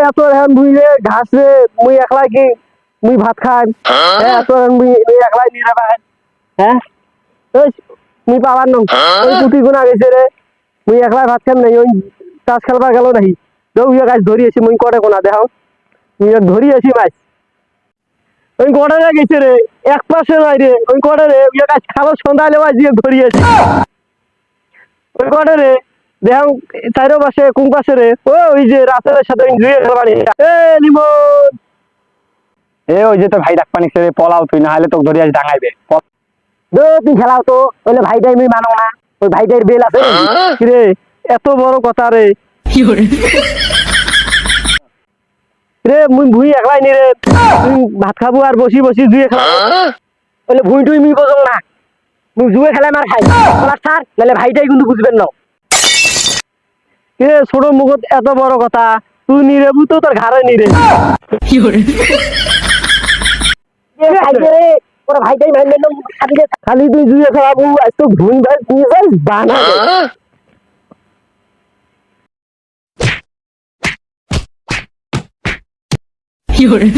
এত এখন বুঝলে ঘাস রে মুই একলাই কি মুই ভাত খাই এত মুই একলাই নিয়ে ভাই হ্যাঁ ওই মুই পাবার না ওই পুঁটি গুণা গেছে রে মুই একলাই ভাত খাম নাই ওই চাষ খেলবার গেল নাহি তো উইয়া গাছ ধরিয়েছি মুই কটে কোনা দেখাও মুই ধরিয়েছি মাছ ওই কটে গেছে রে এক পাশে নাই রে ওই কটে রে উইয়া গাছ খালো সন্ধ্যালে মাছ দিয়ে ধরিয়েছি ওই কটে রে দেখাও চারো পাশে কোন পাশে রে ওই যে রাতের সাথে ধুয়ে খেলবানি এ লিমন এ ওই যে তো ভাই ডাক পানি রে পলাও তুই না হলে তোকে ধরে আজ ডাঙাইবে তুই খেলাও তো বলে ভাইটাই মুই মানো না ওই ভাইটাই বেল আছে রে এত বড় কথা রে রে মুই ভুই একলাই নি রে তুই ভাত খাবো আর বসি বসি জুয়ে খেলাবো বলে ভুই টুই মুই বোঝো না মুই জুয়ে খেলে মার খাই বলার ছাড় নাহলে ভাইটাই কিন্তু বুঝবেন না রে ছোট মুখত এত বড় কথা তুই নিরে তো তোর ঘাড়ে নিরে ভাইটাই মানবেন না খালি তুই জুয়ে খেলাবো আজ তো ভুই ভাই নিয়ে যাস বানা Fiore.